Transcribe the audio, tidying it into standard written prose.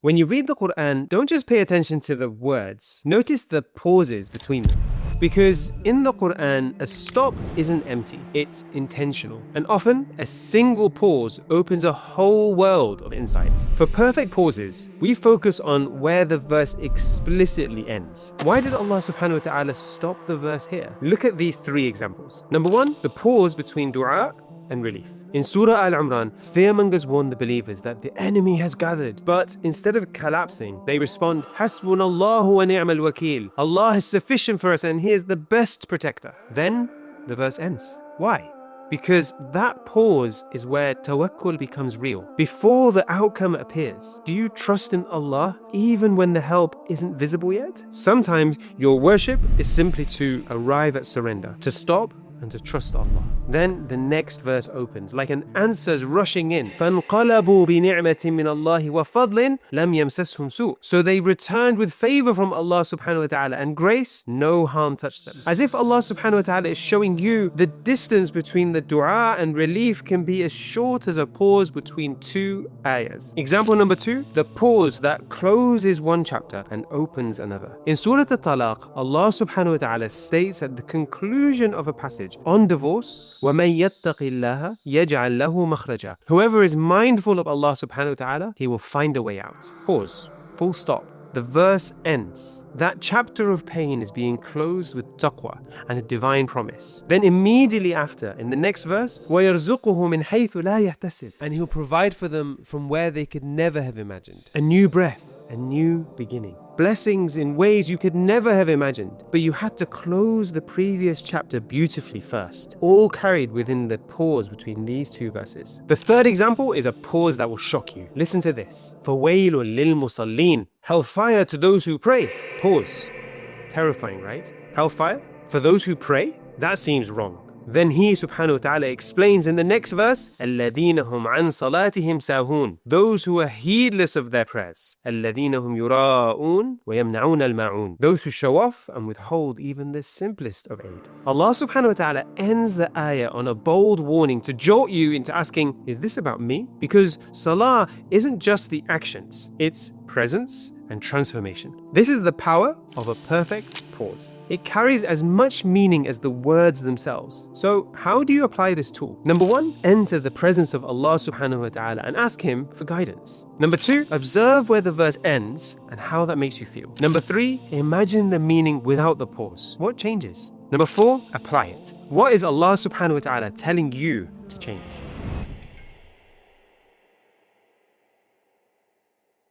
When you read the Qur'an, don't just pay attention to the words. Notice the pauses between them. Because in the Qur'an, a stop isn't empty, it's intentional. And often, a single pause opens a whole world of insight. For perfect pauses, we focus on where the verse explicitly ends. Why did Allah subhanahu wa ta'ala stop the verse here? Look at these three examples. Number one, the pause between dua and relief. In Surah Al-Imran, fearmongers warn the believers that the enemy has gathered. But instead of collapsing, they respond, حسبنا الله ونعم الوكيل. Allah is sufficient for us and He is the best protector. Then the verse ends. Why? Because that pause is where tawakkul becomes real. Before the outcome appears, do you trust in Allah even when the help isn't visible yet? Sometimes your worship is simply to arrive at surrender, to stop and to trust Allah. Then the next verse opens, like an answer's rushing in. فَانْقَلَبُوا بِنِعْمَةٍ مِّنَ اللَّهِ وَفَضْلٍ لَمْ يَمْسَسْهُمْ سُوءٌ. So they returned with favor from Allah subhanahu wa ta'ala and grace, no harm touched them. As if Allah subhanahu wa ta'ala is showing you the distance between the dua and relief can be as short as a pause between two ayahs. Example number two, the pause that closes one chapter and opens another. In Surah At-Talaq, Allah subhanahu wa ta'ala states at the conclusion of a passage on divorce, وَمَن يَتَّقِ اللَّهَ يَجْعَل لَهُ مَخْرَجًا. Whoever is mindful of Allah subhanahu wa ta'ala, he will find a way out. Pause. Full stop. The verse ends. That chapter of pain is being closed with taqwa and a divine promise. Then immediately after, in the next verse, وَيَرْزُقُهُ مِنْ حَيْثُ لَا يَحْتَسِبُ. And He'll provide for them from where they could never have imagined. A new breath, a new beginning. Blessings in ways you could never have imagined, but you had to close the previous chapter beautifully first, all carried within the pause between these two verses. The third example is a pause that will shock you. Listen to this. فَوَيْلٌ لِلْمُصَلِّينَ. Hellfire to those who pray. Pause. Terrifying, right? Hellfire for those who pray? That seems wrong. Then He subhanahu wa ta'ala explains in the next verse, الَّذِينَ هُمْ عَنْ صَلَاتِهِمْ سَاهُونَ. Those who are heedless of their prayers. الَّذِينَ هُمْ يُرَاءُونَ وَيَمْنَعُونَ الْمَاعُونَ. Those who show off and withhold even the simplest of aid. Allah subhanahu wa ta'ala ends the ayah on a bold warning to jolt you into asking, is this about me? Because salah isn't just the actions, it's presence and transformation. This is the power of a perfect pause. It carries as much meaning as the words themselves. So how do you apply this tool? Number one, enter the presence of Allah subhanahu wa ta'ala and ask Him for guidance. Number two, observe where the verse ends and how that makes you feel. Number three, imagine the meaning without the pause. What changes? Number four, apply it. What is Allah subhanahu wa ta'ala telling you to change?